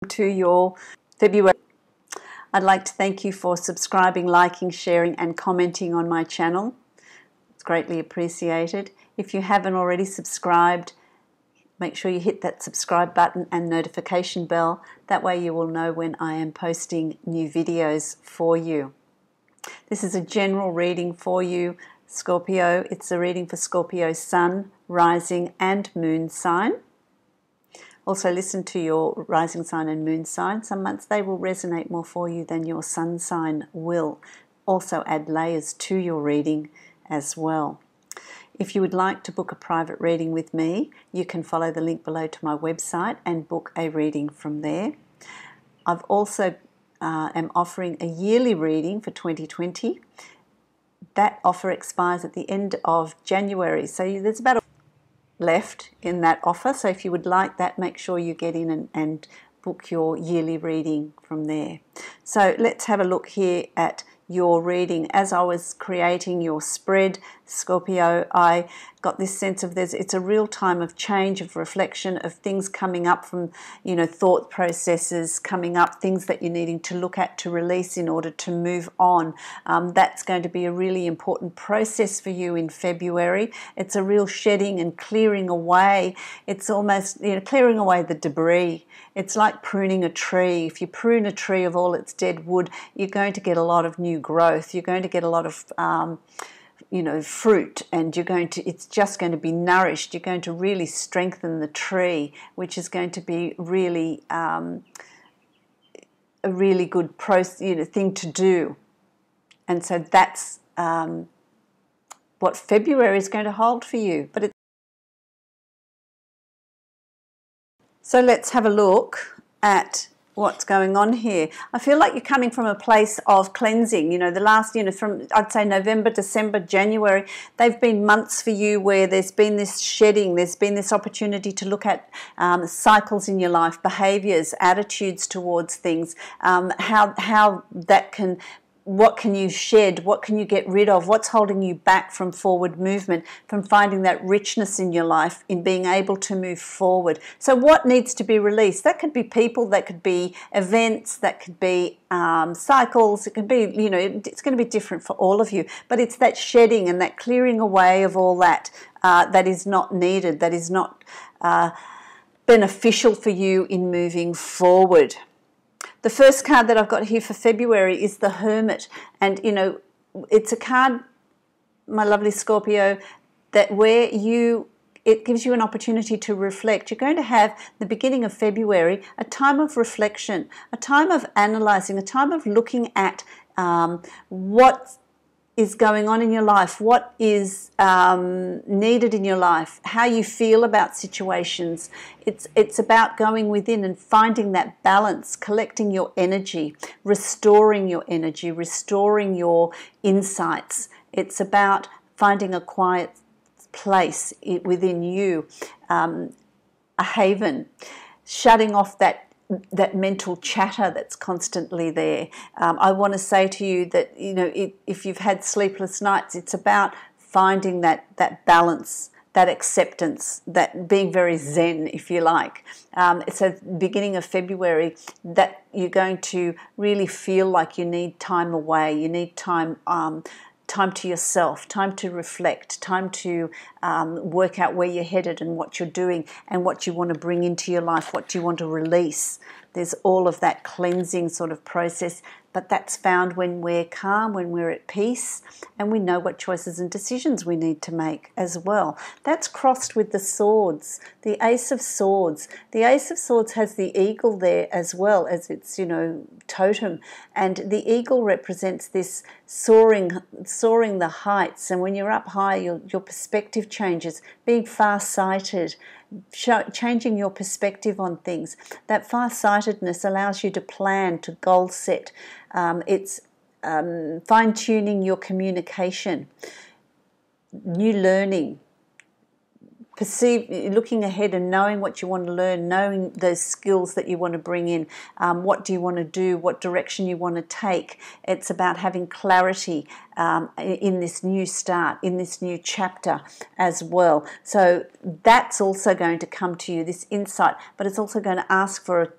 to your February. I'd like to thank you for subscribing, liking, sharing and commenting on my channel. It's greatly appreciated. If you haven't already subscribed, make sure you hit that subscribe button and notification bell. That way you will know when I am posting new videos for you. This is a general reading for you, Scorpio. It's a reading for Scorpio Sun, Rising and Moon sign. Also listen to your rising sign and moon sign. Some months they will resonate more for you than your sun sign will. Also add layers to your reading as well. If you would like to book a private reading with me, you can follow the link below to my website and book a reading from there. I've also am offering a yearly reading for 2020. That offer expires at the end of January, so there's about a left in that offer. So if you would like that, make sure you get in and book your yearly reading from there. So let's have a look here at your reading. As I was creating your spread, Scorpio, I got this sense of it's a real time of change, of reflection, of things coming up from, thought processes coming up, things that you're needing to look at, to release in order to move on. That's going to be a really important process for you in February. It's a real shedding and clearing away. It's almost, clearing away the debris. It's like pruning a tree. If you prune a tree of all its dead wood, you're going to get a lot of new growth. You're going to get a lot of fruit, and it's just going to be nourished. You're going to really strengthen the tree, which is going to be really a really good thing to do. And so that's what February is going to hold for you. So let's have a look at what's going on here. I feel like you're coming from a place of cleansing. The last, from I'd say November, December, January, they've been months for you where there's been this shedding, there's been this opportunity to look at cycles in your life, behaviors, attitudes towards things, how that can. What can you shed? What can you get rid of? What's holding you back from forward movement, from finding that richness in your life, in being able to move forward? So what needs to be released? That could be people, that could be events, that could be cycles. It could be, it's going to be different for all of you. But it's that shedding and that clearing away of all that that is not needed, that is not beneficial for you in moving forward. The first card that I've got here for February is the Hermit. And, it's a card, my lovely Scorpio, that it gives you an opportunity to reflect. You're going to have the beginning of February, a time of reflection, a time of analysing, a time of looking at what is going on in your life, what is needed in your life, how you feel about situations. It's about going within and finding that balance, collecting your energy, restoring your energy, restoring your insights. It's about finding a quiet place within you, a haven, shutting off that mental chatter that's constantly there. I want to say to you that, if you've had sleepless nights, it's about finding that balance, that acceptance, that being very zen, if you like. It's a beginning of February that you're going to really feel like you need time away. You need time to yourself, time to reflect, time to work out where you're headed and what you're doing and what you want to bring into your life, what you want to release. There's all of that cleansing sort of process, but that's found when we're calm, when we're at peace, and we know what choices and decisions we need to make as well. That's crossed with the swords, the Ace of Swords. The Ace of Swords has the eagle there as well as its, totem, and the eagle represents this soaring the heights. And when you're up high, your perspective changes, being far-sighted, changing your perspective on things. That far-sightedness allows you to plan, to goal set. It's fine-tuning your communication, new learning, looking ahead and knowing what you want to learn, knowing those skills that you want to bring in, what do you want to do, what direction you want to take. It's about having clarity in this new start, in this new chapter as well. So that's also going to come to you, this insight, but it's also going to ask for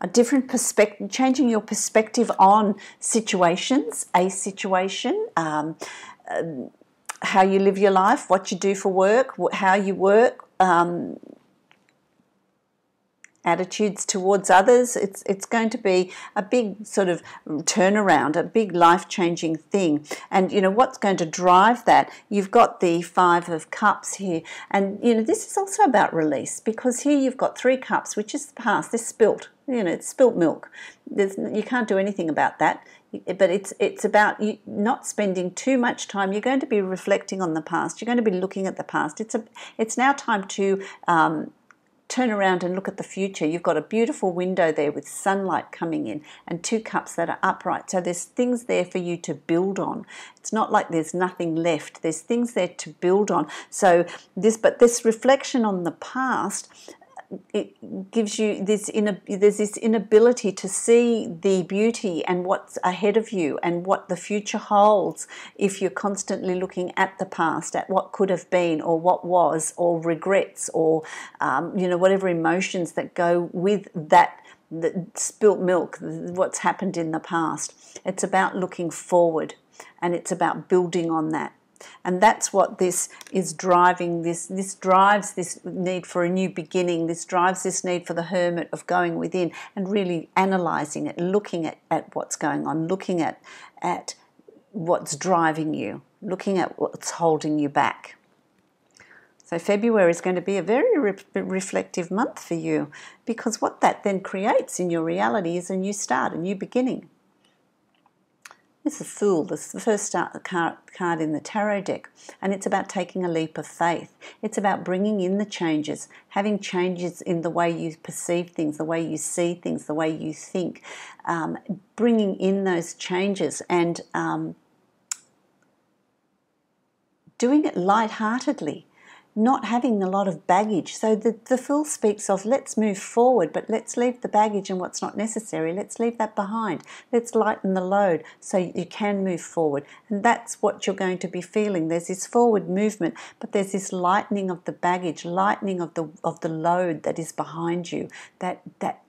a different perspective, changing your perspective on situations, a situation, how you live your life, what you do for work, how you work, attitudes towards others. It's going to be a big sort of turnaround, a big life-changing thing. And, you know, what's going to drive that? You've got the Five of Cups here. And, you know, this is also about release, because here you've got 3 cups, which is the past. They're spilt. You know, it's spilt milk. You can't do anything about that. But it's about you not spending too much time. You're going to be reflecting on the past. You're going to be looking at the past. It's now time to turn around and look at the future. You've got a beautiful window there with sunlight coming in and 2 cups that are upright. So there's things there for you to build on. It's not like there's nothing left. There's things there to build on. So this reflection on the past, it gives you there's this inability to see the beauty and what's ahead of you and what the future holds if you're constantly looking at the past, at what could have been or what was, or regrets, or you know, whatever emotions that go with that, the spilt milk, what's happened in the past. It's about looking forward, and it's about building on that. And that's what this is driving. This drives this need for a new beginning. This drives this need for the hermit of going within and really analysing it, looking at what's going on, looking at what's driving you, looking at what's holding you back. So February is going to be a very reflective month for you, because what that then creates in your reality is a new start, a new beginning. It's the Fool. This is the first card in the tarot deck, and it's about taking a leap of faith. It's about bringing in the changes, having changes in the way you perceive things, the way you see things, the way you think, bringing in those changes and doing it lightheartedly, not having a lot of baggage. So the Fool speaks of, let's move forward, but let's leave the baggage and what's not necessary. Let's leave that behind. Let's lighten the load so you can move forward. And that's what you're going to be feeling. There's this forward movement, but there's this lightening of the baggage, lightening of the load that is behind you, that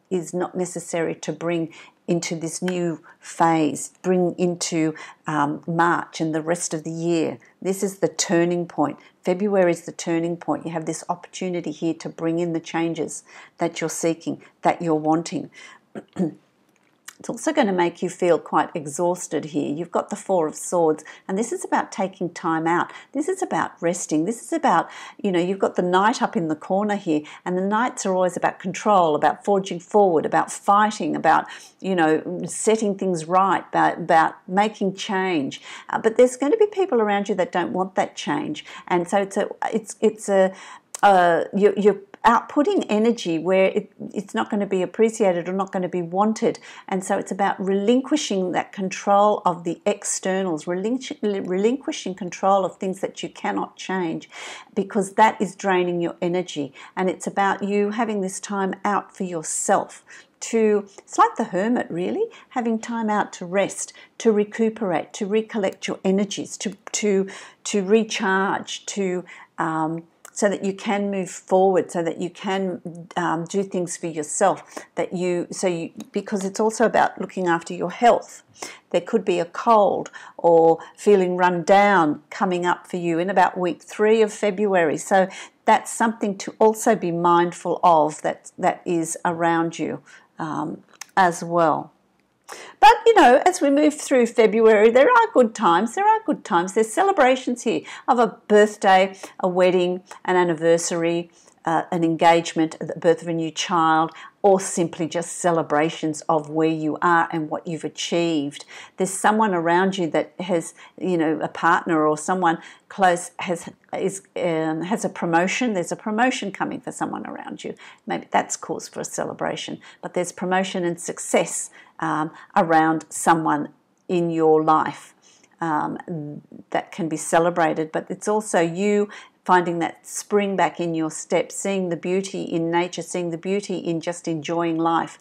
is not necessary to bring into this new phase, bring into March and the rest of the year. This is the turning point. February is the turning point. You have this opportunity here to bring in the changes that you're seeking, that you're wanting. It's also going to make you feel quite exhausted here. You've got the Four of Swords, and this is about taking time out. This is about resting. This is about, you know, you've got the Knight up in the corner here, and the Knights are always about control, about forging forward, about fighting, about, you know, setting things right, about making change. But there's going to be people around you that don't want that change, and so you're outputting energy where it's not going to be appreciated or not going to be wanted. And so it's about relinquishing that control of the externals, relinquishing control of things that you cannot change, because that is draining your energy. And it's about you having this time out for yourself. It's like the Hermit, really, having time out to rest, to recuperate, to recollect your energies, to recharge, so that you can move forward, so that you can do things for yourself. Because it's also about looking after your health. There could be a cold or feeling run down coming up for you in about week 3 of February. So that's something to also be mindful of, that is around you as well. But, you know, as we move through February, there are good times. There's celebrations here of a birthday, a wedding, an anniversary, an engagement, the birth of a new child, or simply just celebrations of where you are and what you've achieved. There's someone around you that has, you know, a partner or someone close has a promotion. There's a promotion coming for someone around you. Maybe that's cause for a celebration. But there's promotion and success around someone in your life that can be celebrated. But it's also you finding that spring back in your step, seeing the beauty in nature, seeing the beauty in just enjoying life.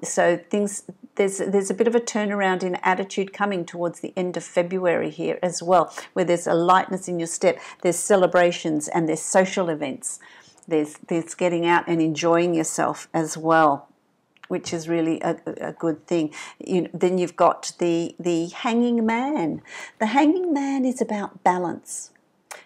So there's a bit of a turnaround in attitude coming towards the end of February here as well, where there's a lightness in your step. There's celebrations and there's social events. There's getting out and enjoying yourself as well. which is really a good thing. Then you've got the hanging man. The hanging man is about balance.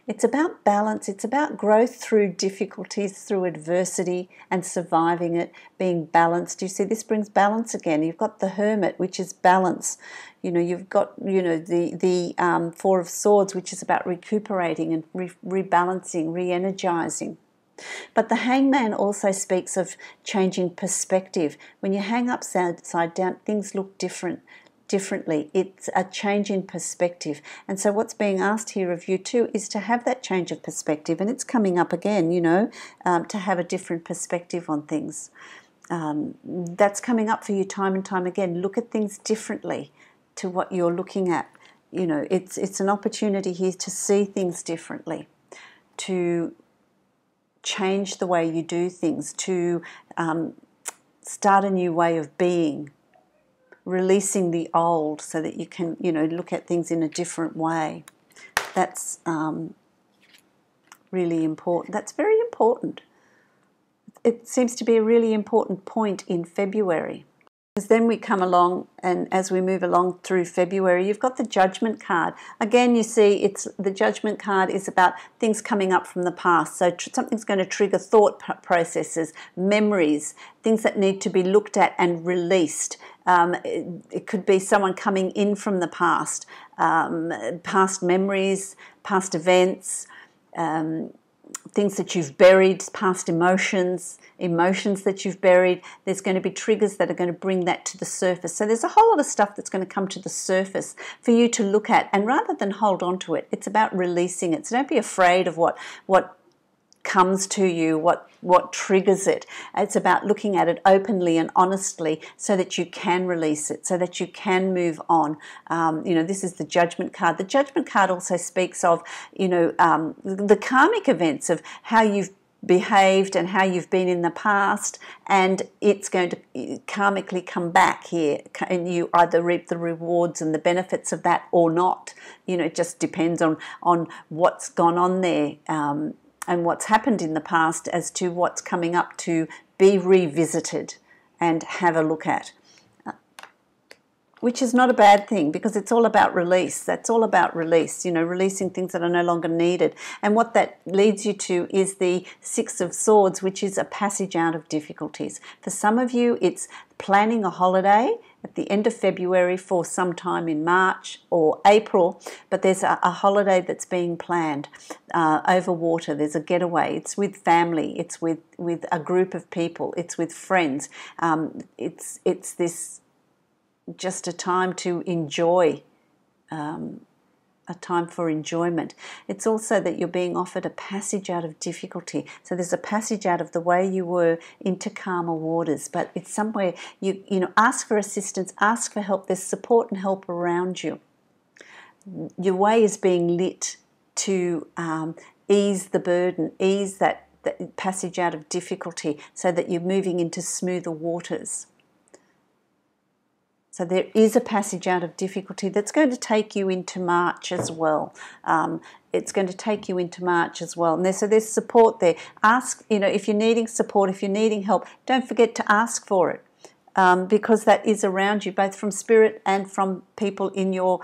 It's about balance. It's about growth through difficulties, through adversity and surviving it, being balanced. You see, this brings balance again. You've got the hermit, which is balance. You've got, the Four of Swords, which is about recuperating and rebalancing, re-energizing. But the hangman also speaks of changing perspective. When you hang upside down, things look differently. It's a change in perspective. And so what's being asked here of you too is to have that change of perspective. And it's coming up again, to have a different perspective on things. That's coming up for you time and time again. Look at things differently to what you're looking at. It's an opportunity here to see things differently, to change the way you do things, to start a new way of being, releasing the old so that you can, look at things in a different way. That's really important. That's very important. It seems to be a really important point in February. Because then we come along, and as we move along through February, you've got the Judgment card. Again, you see, the Judgment card is about things coming up from the past. So something's going to trigger thought processes, memories, things that need to be looked at and released. It could be someone coming in from the past, past memories, past events, things that you've buried, past emotions that you've buried. There's going to be triggers that are going to bring that to the surface. So there's a whole lot of stuff that's going to come to the surface for you to look at. And rather than hold on to it, it's about releasing it. So don't be afraid of what comes to you, what triggers it. It's about looking at it openly and honestly so that you can release it, so that you can move on. This is the Judgment card. The Judgment card also speaks of, the karmic events of how you've behaved and how you've been in the past, and it's going to karmically come back here, and you either reap the rewards and the benefits of that or not. It just depends on what's gone on there, and what's happened in the past as to what's coming up to be revisited and have a look at. Which is not a bad thing, because it's all about release. That's all about release, releasing things that are no longer needed. And what that leads you to is the Six of Swords, which is a passage out of difficulties. For some of you, it's planning a holiday at the end of February for some time in March or April, but there's a holiday that's being planned over water. There's a getaway. It's with family. It's with a group of people. It's with friends. It's this just a time to enjoy, a time for enjoyment. It's also that you're being offered a passage out of difficulty. So there's a passage out of the way you were into calmer waters, but it's somewhere you ask for assistance, ask for help. There's support and help around you. Your way is being lit to ease the burden, ease that passage out of difficulty, so that you're moving into smoother waters. So there is a passage out of difficulty that's going to take you into March as well. It's going to take you into March as well. And so there's support there. Ask, if you're needing support, if you're needing help, don't forget to ask for it, because that is around you, both from spirit and from people in your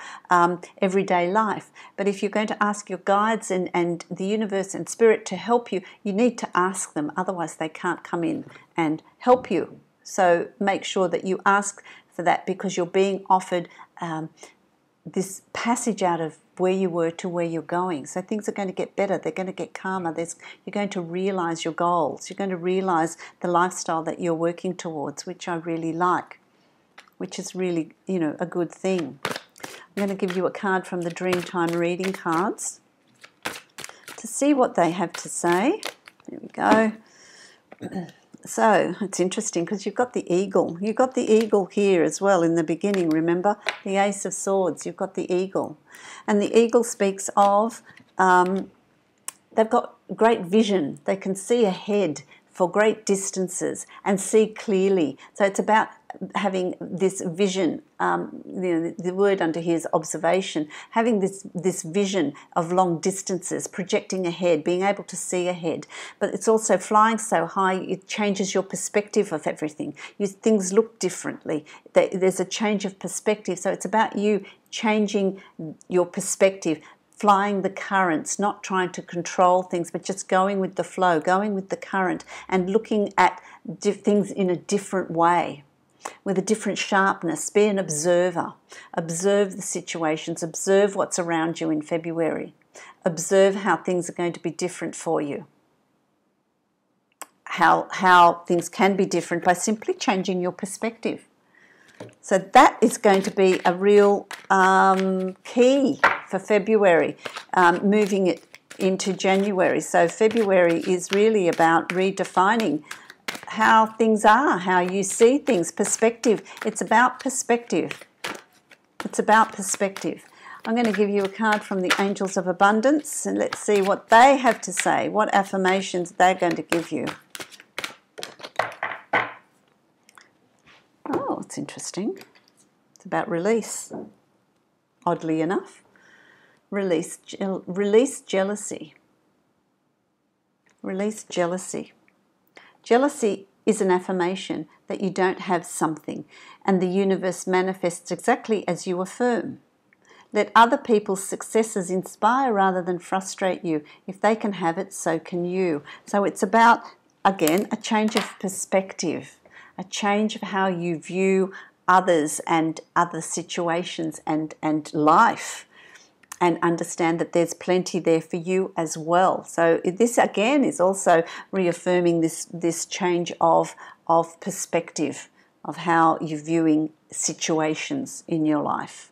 everyday life. But if you're going to ask your guides and the universe and spirit to help you, you need to ask them. Otherwise, they can't come in and help you. So make sure that you ask for that, because you're being offered this passage out of where you were to where you're going. So things are going to get better. They're going to get calmer. You're going to realise your goals. You're going to realise the lifestyle that you're working towards, which I really like, which is really, a good thing. I'm going to give you a card from the Dreamtime reading cards to see what they have to say. There we go. So it's interesting because you've got the eagle. You've got the eagle here as well in the beginning, remember? The Ace of Swords, you've got the eagle. And the eagle speaks of, they've got great vision. They can see ahead for great distances and see clearly. So it's about having this vision, the word under here is observation, having this vision of long distances, projecting ahead, being able to see ahead. But it's also flying so high, it changes your perspective of everything. Things look differently. There's a change of perspective. So it's about you changing your perspective, flying the currents, not trying to control things, but just going with the flow, going with the current, and looking at things in a different way, with a different sharpness. Be an observer. Observe the situations. Observe what's around you in February. Observe how things are going to be different for you. How things can be different by simply changing your perspective. So that is going to be a real key for February, moving it into January. So February is really about redefining how things are, how you see things, perspective. It's about perspective. It's about perspective. I'm going to give you a card from the Angels of Abundance, and let's see what they have to say, what affirmations they're going to give you. Oh, it's interesting. It's about release, oddly enough. Release jealousy. Release jealousy. Jealousy is an affirmation that you don't have something, and the universe manifests exactly as you affirm. Let other people's successes inspire rather than frustrate you. If they can have it, so can you. So it's about, again, a change of perspective, a change of how you view others and other situations and life, and understand that there's plenty there for you as well. So this, again, is also reaffirming this change of perspective, of how you're viewing situations in your life.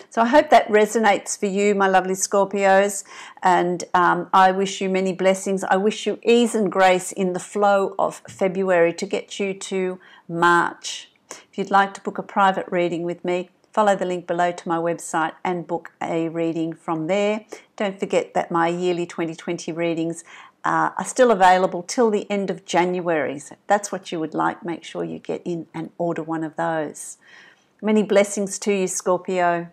So I hope that resonates for you, my lovely Scorpios, and I wish you many blessings. I wish you ease and grace in the flow of February to get you to March. If you'd like to book a private reading with me, follow the link below to my website and book a reading from there. Don't forget that my yearly 2020 readings are still available till the end of January. So if that's what you would like, make sure you get in and order one of those. Many blessings to you, Scorpio.